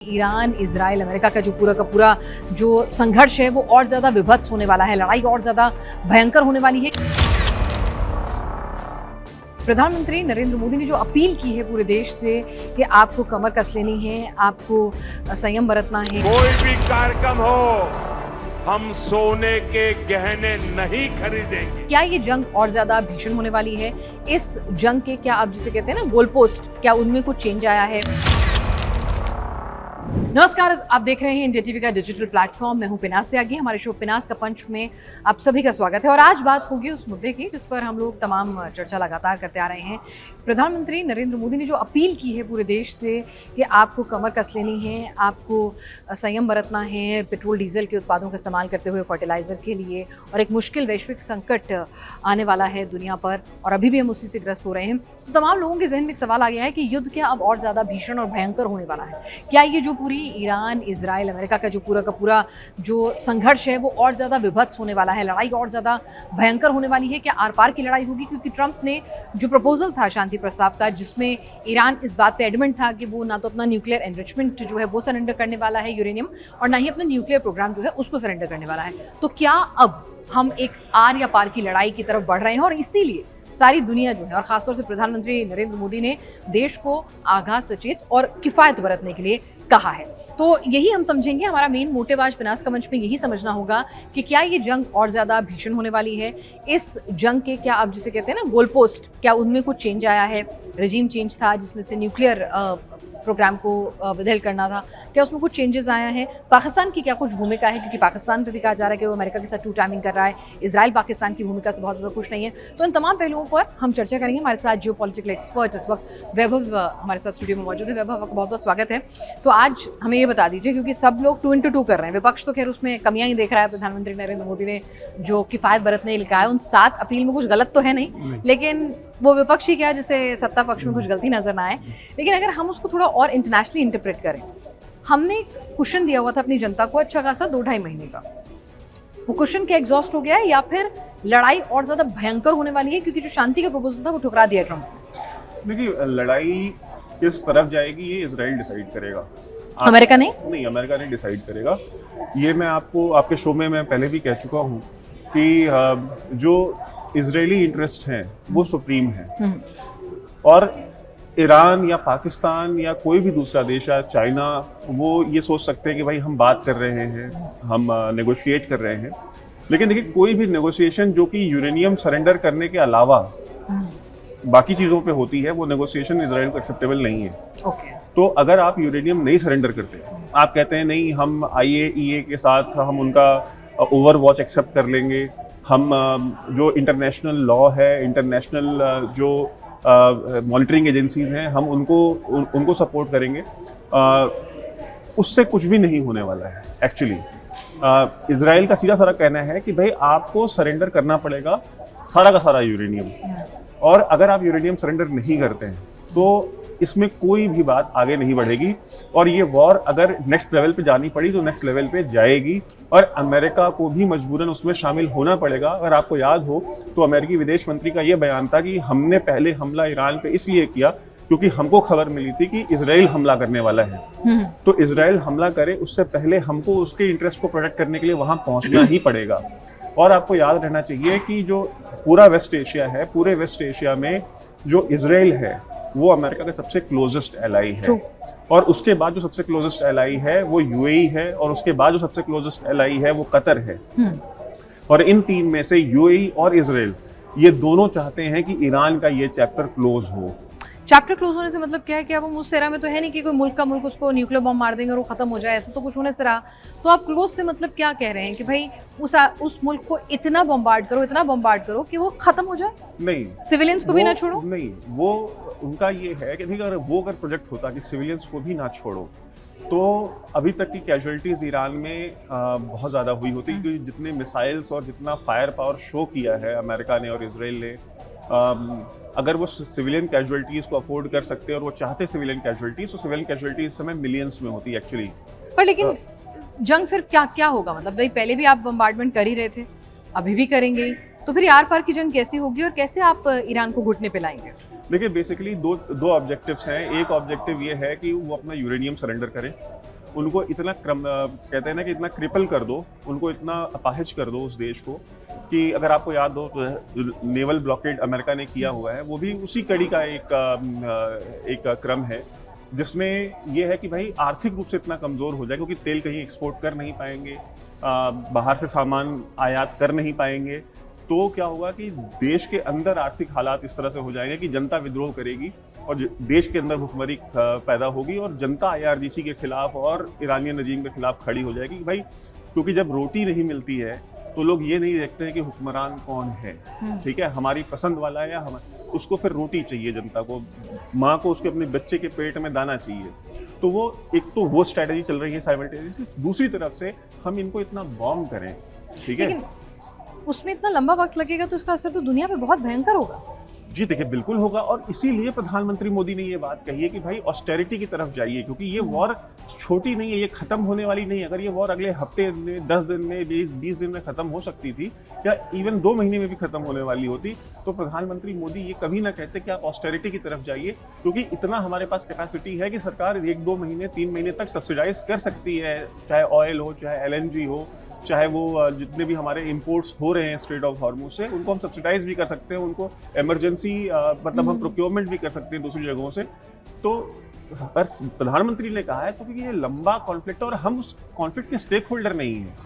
Iran, Israel, America का पूरा जो संघर्ष है वो और ज्यादा विभत्स होने वाला है, लड़ाई और ज्यादा भयंकर होने वाली है। प्रधानमंत्री नरेंद्र मोदी ने जो अपील की है पूरे देश से कि आपको कमर कस लेनी है, आपको संयम बरतना है। कोई भी कार्यक्रम हो, हम सोने के गहने नहीं खरीदेंगे। क्या ये जंग और ज्यादा भीषण होने वाली है? इस जंग के क्या आप जिसे कहते हैं ना गोल पोस्ट, क्या उनमें कुछ चेंज आया है? नमस्कार, आप देख रहे हैं इंडिया टीवी का डिजिटल प्लेटफॉर्म। मैं हूं पिनास त्यागी। हमारे शो पिनास का पंच में आप सभी का स्वागत है और आज बात होगी उस मुद्दे की जिस पर हम लोग तमाम चर्चा लगातार करते आ रहे हैं। प्रधानमंत्री नरेंद्र मोदी ने जो अपील की है पूरे देश से कि आपको कमर कस लेनी है, आपको संयम बरतना है पेट्रोल डीजल के उत्पादों का इस्तेमाल करते हुए फर्टिलाइज़र के लिए, और एक मुश्किल वैश्विक संकट आने वाला है दुनिया पर और अभी भी हम उसी से ग्रस्त हो रहे हैं। तो तमाम लोगों के जहन में एक सवाल आ गया है कि युद्ध क्या अब और ज़्यादा भीषण और भयंकर होने वाला है? क्या ये जो पूरी ईरान, इजराइल, अमेरिका का पूरा जो संघर्ष है वो और ज़्यादा विभत्स होने वाला है, लड़ाई और ज़्यादा भयंकर होने वाली है? क्या आर पार की लड़ाई होगी? क्योंकि ट्रंप ने जो प्रपोजल था शांति प्रस्ताव का, जिसमें ईरान इस बात पे एडमेंट था कि वो ना तो अपना न्यूक्लियर एनरिचमेंट जो है वो सरेंडर करने वाला है, यूरेनियम, और ना ही अपना न्यूक्लियर प्रोग्राम जो है उसको सरेंडर करने वाला है। तो क्या अब हम एक आर या पार की लड़ाई की तरफ बढ़ रहे हैं? और इसीलिए सारी दुनिया जो है और खासतौर से प्रधानमंत्री नरेंद्र मोदी ने देश को आगाह, सचेत और किफ़ायत बरतने के लिए कहा है। तो यही हम समझेंगे। हमारा मेन मोटिव आज पिनास का मंच में यही समझना होगा कि क्या ये जंग और ज़्यादा भीषण होने वाली है? इस जंग के क्या आप जिसे कहते हैं ना गोल पोस्ट, क्या उनमें कुछ चेंज आया है? रजीम चेंज था जिसमें से न्यूक्लियर प्रोग्राम को विधेल करना था, क्या उसमें कुछ चेंजेस आया है? पाकिस्तान की क्या कुछ भूमिका है? क्योंकि पाकिस्तान पे भी कहा जा रहा है कि वो अमेरिका के साथ टू टाइमिंग कर रहा है। इजराइल पाकिस्तान की भूमिका से बहुत ज़्यादा खुश नहीं है। तो इन तमाम पहलुओं पर हम चर्चा करेंगे। हमारे साथ जियो पॉलिटिकल एक्सपर्ट इस वक्त वैभव हमारे साथ स्टूडियो में मौजूद है। वैभव, आपका बहुत बहुत स्वागत है। तो आज हमें ये बता दीजिए, क्योंकि सब लोग 2 into 2 कर रहे हैं, विपक्ष तो खैर उसमें कमियां ही देख रहा है। प्रधानमंत्री नरेंद्र मोदी ने जो किफ़ायत बरतने लिखा है, उन 7 अपील में कुछ गलत तो है नहीं, लेकिन वो विपक्ष ही क्या जिसे सत्ता पक्ष में कुछ गलती नजर ना आए। लेकिन अगर हम उसको थोड़ा और इंटरनेशनली इंटरप्रेट करें, हमने एक क्वेश्चन दिया हुआ था अपनी जनता को अच्छा खासा 2-2.5 महीने का। वो क्वेश्चन क्या एग्जॉस्ट हो गया है या फिर लड़ाई और ज्यादा भयंकर होने वाली है? क्योंकि जो शांति का प्रपोजल था वो ठुकरा दिया ट्रंप ने। देखिए, लड़ाई किस तरफ जाएगी ये इजराइल डिसाइड करेगा, अमेरिका नहीं, अमेरिका नहीं डिसाइड करेगा। ये मैं आपको आपके शो में मैं पहले भी कह चुका हूँ कि जो इजरायली इंटरेस्ट हैं वो सुप्रीम है, और ईरान या पाकिस्तान या कोई भी दूसरा देश या चाइना वो ये सोच सकते हैं कि भाई हम बात कर रहे हैं, हम नेगोशिएट कर रहे हैं। लेकिन देखिए, कोई भी नेगोशिएशन जो कि यूरेनियम सरेंडर करने के अलावा बाकी चीज़ों पे होती है, वो नेगोशिएशन इजराइल को एक्सेप्टेबल नहीं है। तो अगर आप यूरेनियम नहीं सरेंडर करते, आप कहते हैं नहीं हम IAEA के साथ हम उनका ओवर वॉच एक्सेप्ट कर लेंगे, हम जो इंटरनेशनल लॉ है, इंटरनेशनल जो मॉनिटरिंग एजेंसीज हैं, हम उनको सपोर्ट करेंगे, उससे कुछ भी नहीं होने वाला है। एक्चुअली इजराइल का सीधा सारा कहना है कि भाई आपको सरेंडर करना पड़ेगा सारा का सारा यूरेनियम, और अगर आप यूरेनियम सरेंडर नहीं करते हैं तो इसमें कोई भी बात आगे नहीं बढ़ेगी, और ये वॉर अगर नेक्स्ट लेवल पे जानी पड़ी तो नेक्स्ट लेवल पे जाएगी, और अमेरिका को भी मजबूरन उसमें शामिल होना पड़ेगा। अगर आपको याद हो तो अमेरिकी विदेश मंत्री का ये बयान था कि हमने पहले हमला ईरान पे इसलिए किया क्योंकि हमको खबर मिली थी कि इजराइल हमला करने वाला है, तो इजराइल हमला करे उससे पहले हमको उसके इंटरेस्ट को प्रोटेक्ट करने के लिए वहाँ पहुँचना ही पड़ेगा। और आपको याद रहना चाहिए कि जो पूरा वेस्ट एशिया है, पूरे वेस्ट एशिया में जो इजराइल है वो अमेरिका का सबसे क्लोजेस्ट एलाई है, और उसके बाद जो सबसे क्लोजेस्ट एलाई है वो UAE है, और उसके बाद जो सबसे क्लोजेस्ट एलाई है वो कतर है। और इन 3 में से UAE और इजराइल ये दोनों चाहते हैं कि ईरान का ये चैप्टर क्लोज हो। चैप्टर क्लोज होने से मतलब क्या है कि अब हम उस एरा में तो है नहीं कि कोई मुल्क का मुल्क उसको न्यूक्लियर बम मार देंगे और वो खत्म हो जाए, ऐसा तो कुछ होने से रहा। तो आप क्लोज से मतलब क्या कह रहे हैं कि भाई उस मुल्क को इतना बम्बार्ड करो कि वो खत्म हो जाए? नहीं, सिविलियंस को भी ना छोड़ो? नहीं, वो उनका ये है कि अगर प्रोजेक्ट होता कि सिविलियंस को भी ना छोड़ो तो अभी तक की कैजुअलिटीज ईरान में बहुत ज़्यादा हुई होती, क्योंकि जितने मिसाइल्स और जितना फायर पावर शो किया है अमेरिका ने और इजराइल ने, अगर वो सिविलियन कैजुअलिटीज़ को अफोर्ड कर सकते और वो चाहते सिविलियन कैजुअलिटीज़, तो सिविलियन कैजुअलिटीज़ इस समय मिलियंस में होती एक्चुअली। पर लेकिन जंग फिर क्या होगा? मतलब भाई पहले भी आप बम्बार्डमेंट कर ही रहे थे, अभी भी करेंगे, तो फिर आर पार की जंग कैसी होगी और कैसे आप ईरान को घुटने पे लाएंगे? देखिए, बेसिकली दो ऑब्जेक्टिव्स हैं। एक ऑब्जेक्टिव ये है कि वो अपना यूरेनियम सरेंडर करें, उनको इतना कहते हैं ना कि इतना क्रिपल कर दो, उनको इतना अपाहिज कर दो उस देश को कि अगर आपको याद हो तो नेवल ब्लॉकेड अमेरिका ने किया हुआ है, वो भी उसी कड़ी का एक क्रम है जिसमें ये है कि भाई आर्थिक रूप से इतना कमज़ोर हो जाए क्योंकि तेल कहीं एक्सपोर्ट कर नहीं पाएंगे, बाहर से सामान आयात कर नहीं पाएंगे, तो क्या होगा कि देश के अंदर आर्थिक हालात इस तरह से हो जाएंगे कि जनता विद्रोह करेगी और देश के अंदर भुखमरी पैदा होगी और जनता IRGC के खिलाफ और ईरानियन रजीम के खिलाफ खड़ी हो जाएगी। भाई क्योंकि जब रोटी नहीं मिलती है तो लोग ये नहीं देखते हैं कि हुक्मरान कौन है, ठीक है, हमारी पसंद वाला है या हम, उसको फिर रोटी चाहिए जनता को, माँ को उसके अपने बच्चे के पेट में दाना चाहिए। तो वो एक तो वो स्ट्रैटेजी चल रही है साइमल्टेनियसली, दूसरी तरफ से हम इनको इतना बॉम्ब करें, ठीक है, लेकिन उसमें इतना लंबा वक्त लगेगा तो उसका असर तो दुनिया पे बहुत भयंकर होगा। जी देखिए बिल्कुल होगा, और इसीलिए प्रधानमंत्री मोदी ने ये बात कही है कि भाई ऑस्टेरिटी की तरफ जाइए, क्योंकि ये वॉर छोटी नहीं है, ये खत्म होने वाली नहीं है। अगर ये वॉर अगले हफ्ते में, 10 दिन में, 20 दिन में खत्म हो सकती थी या इवन 2 महीने में भी खत्म होने वाली होती, तो प्रधानमंत्री मोदी ये कभी ना कहते कि आप ऑस्टेरिटी की तरफ जाइए, क्योंकि इतना हमारे पास कैपेसिटी है कि सरकार 1-2 महीने 3 महीने तक सब्सिडाइज कर सकती है, चाहे ऑयल हो, चाहे LNG हो, चाहे वो जितने भी हमारे इंपोर्ट्स हो रहे हैं स्ट्रेट ऑफ हॉर्मुज से, उनको हम सब्सिडाइज भी कर सकते हैं, उनको इमरजेंसी मतलब हम प्रोक्योरमेंट भी कर सकते हैं दूसरी जगहों से। तो अगर प्रधानमंत्री ने कहा है तो क्योंकि ये लंबा कॉन्फ्लिक्ट है और हम उस कॉन्फ्लिक्ट के स्टेक होल्डर नहीं हैं,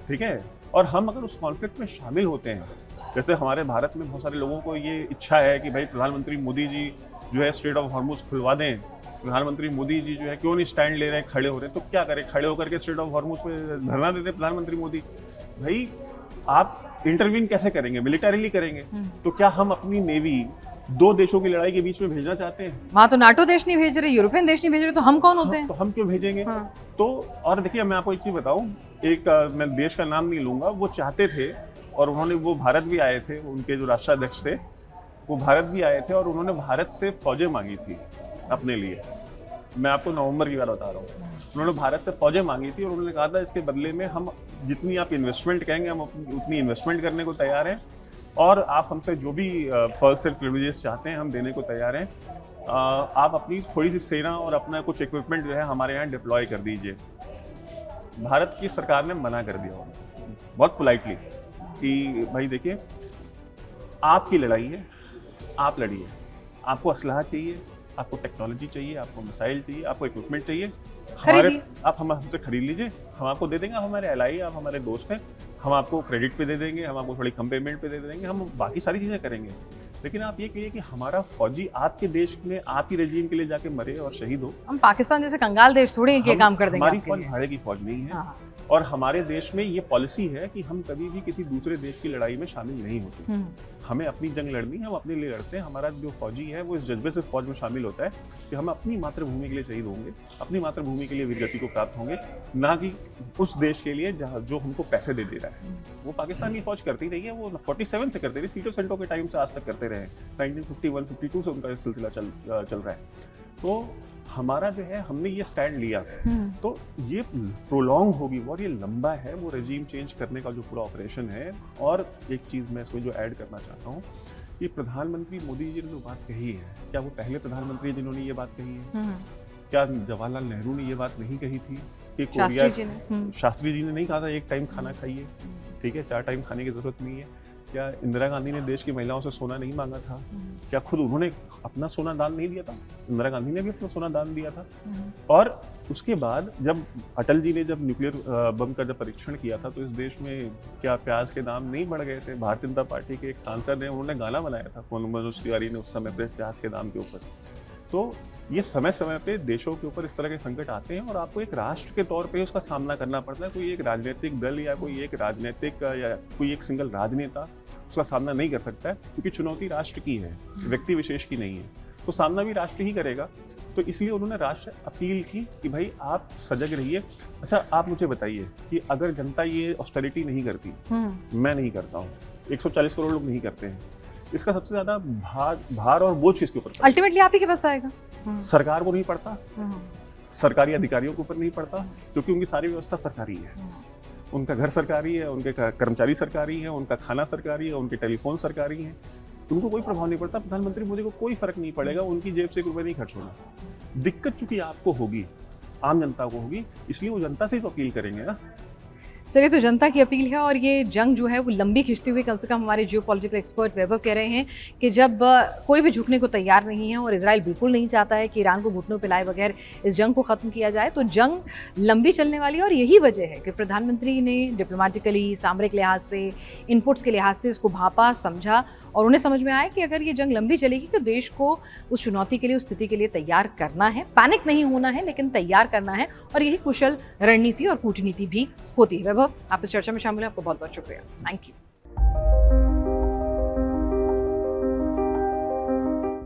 ठीक है, और हम अगर उस कॉन्फ्लिक्ट में शामिल होते हैं, जैसे हमारे भारत में बहुत सारे लोगों को ये इच्छा है कि भाई प्रधानमंत्री मोदी जी जो है स्ट्रेट ऑफ हॉर्मुज खुलवा दें, प्रधानमंत्री मोदी जी जो है क्यों नहीं स्टैंड ले रहे हैं, खड़े हो रहे हैं, तो क्या करें, खड़े होकर के स्ट्रेट ऑफ हॉर्मुज पे धरना देते प्रधानमंत्री मोदी? भाई आप इंटरवीन कैसे करेंगे, मिलिटरीली करेंगे, तो क्या हम अपनी नेवी 2 देशों की लड़ाई के बीच में भेजना चाहते हैं? वहाँ तो नाटो देश नहीं भेज रहे, यूरोपियन देश नहीं भेज रहे, तो हम कौन होते हैं? तो हम क्यों भेजेंगे? हाँ। तो और देखिए मैं आपको एक चीज बताऊं, एक मैं देश का नाम नहीं लूंगा, वो चाहते थे और उन्होंने, वो भारत भी आए थे, उनके जो राष्ट्राध्यक्ष थे वो भारत भी आए थे और उन्होंने भारत से फौजें मांगी थी अपने लिए। मैं आपको नवंबर की बात बता रहा हूँ, उन्होंने भारत से फौजें मांगी थी और उन्होंने कहा था इसके बदले में हम जितनी आप इन्वेस्टमेंट कहेंगे हम उतनी इन्वेस्टमेंट करने को तैयार हैं और आप हमसे जो भी पर्क्स एंड प्रिविलेजेस चाहते हैं हम देने को तैयार हैं। आप अपनी थोड़ी सी सेना और अपना कुछ इक्विपमेंट जो है हमारे यहाँ डिप्लॉय कर दीजिए। भारत की सरकार ने मना कर दिया बहुत पोलाइटली कि भाई देखिए आपकी लड़ाई है, आप लड़िए, आपको असलहा चाहिए, आपको टेक्नोलॉजी चाहिए, आपको मिसाइल चाहिए, आपको इक्विपमेंट चाहिए, आप हमसे खरीद लीजिए, हम आपको दे देंगे, आप हमारे एलआई, आप हमारे दोस्त हैं, हम आपको क्रेडिट पे दे देंगे, हम आपको थोड़ी कम पेमेंट पे दे देंगे, हम बाकी सारी चीज़ें करेंगे। लेकिन आप ये कहिए कि हमारा फौजी आपके देश में आप ही रजीम के लिए जाके मरे और शहीद हो। हम पाकिस्तान जैसे कंगाल देश थोड़ी है कि काम कर देंगे। हमारी फौज भाड़े की फौज नहीं है। हाँ। और हमारे देश में ये पॉलिसी है कि हम कभी भी किसी दूसरे देश की लड़ाई में शामिल नहीं होते। हमें अपनी जंग लड़नी है, हम अपने लिए लड़ते हैं। हमारा जो फौजी है वो इस जज्बे से फौज में शामिल होता है कि हम अपनी मातृभूमि के लिए शहीद होंगे, अपनी मातृभूमि के लिए वीरगति को प्राप्त होंगे, ना कि उस देश के लिए जो हमको पैसे दे रहा है। वो पाकिस्तान की फौज करती रही है, वो 47 से करते रही, सीटो सेंटो के टाइम से आज तक करते रहे। 1951-52 से उनका सिलसिला चल रहा है। तो हमारा जो है हमने ये स्टैंड लिया, तो ये प्रोलॉन्ग होगी वॉर, ये लंबा है, वो रेजिम चेंज करने का जो पूरा ऑपरेशन है। और एक चीज़ मैं इसमें जो ऐड करना चाहता हूँ कि प्रधानमंत्री मोदी जी ने जो बात कही है, क्या वो पहले प्रधानमंत्री जिन्होंने ये बात कही है? क्या जवाहरलाल नेहरू ने ये बात नहीं कही थी कि कोरिया, शास्त्री जी ने नहीं कहा था एक टाइम खाना खाइए, ठीक है, 4 टाइम खाने की जरूरत नहीं है? क्या इंदिरा गांधी ने देश की महिलाओं से सोना नहीं मांगा था? क्या खुद उन्होंने अपना सोना दान नहीं दिया था? इंदिरा गांधी ने भी अपना सोना दान दिया था। और उसके बाद जब अटल जी ने जब न्यूक्लियर बम का जब परीक्षण किया था तो इस देश में क्या प्याज के दाम नहीं बढ़ गए थे? भारतीय जनता पार्टी के एक सांसद हैं, उन्होंने गाना बनाया था मनोज तिवारी ने उस समय पे प्याज के दाम के ऊपर। तो ये समय समय पे देशों के ऊपर इस तरह के संकट आते हैं और आपको एक राष्ट्र के तौर पे उसका सामना करना पड़ता है। कोई एक राजनीतिक दल या कोई एक राजनीतिक या कोई एक सिंगल राजनेता उसका सामना नहीं कर सकता है, क्योंकि चुनौती राष्ट्र की है, व्यक्ति विशेष की नहीं है। तो सामना भी राष्ट्र ही करेगा। तो इसलिए उन्होंने राष्ट्र अपील की कि भाई आप सजग रहिए। अच्छा आप मुझे बताइए कि अगर जनता ये ऑस्टेरिटी नहीं करती, मैं नहीं करता हूँ, 140 करोड़ लोग नहीं करते हैं, इसका सबसे ज्यादा भार और बोझ किसके ऊपर? अल्टीमेटली आप ही के पास आएगा। सरकार को नहीं पड़ता, सरकारी अधिकारियों के ऊपर नहीं पड़ता, क्योंकि उनकी सारी व्यवस्था सरकारी है। उनका घर सरकारी है, उनके कर्मचारी सरकारी है, उनका खाना सरकारी है, उनके टेलीफोन सरकारी है, उनको कोई प्रभाव नहीं पड़ता। प्रधानमंत्री मोदी को कोई फर्क नहीं पड़ेगा, उनकी जेब से ₹1 नहीं खर्च होना। दिक्कत चूंकि आपको होगी आम जनता को होगी, इसलिए वो जनता से ही तो अपील करेंगे ना। चलिए, तो जनता की अपील है और ये जंग जो है वो लंबी खिंचती हुई, कम से कम हमारे जियोपॉलिटिकल एक्सपर्ट वैभव कह रहे हैं कि जब कोई भी झुकने को तैयार नहीं है और इजराइल बिल्कुल नहीं चाहता है कि ईरान को घुटनों पे लाए बगैर इस जंग को ख़त्म किया जाए, तो जंग लंबी चलने वाली है। और यही वजह है कि प्रधानमंत्री ने डिप्लोमेटिकली, सामरिक लिहाज से, इनपुट्स के लिहाज से इसको भापा, समझा और उन्हें समझ में आया कि अगर ये जंग लंबी चलेगी तो देश को उस चुनौती के लिए, उस स्थिति के लिए तैयार करना है। पैनिक नहीं होना है, लेकिन तैयार करना है और यही कुशल रणनीति और कूटनीति भी होती है। वैभव, आप इस चर्चा में शामिल हैं, आपको बहुत बहुत शुक्रिया। Thank you.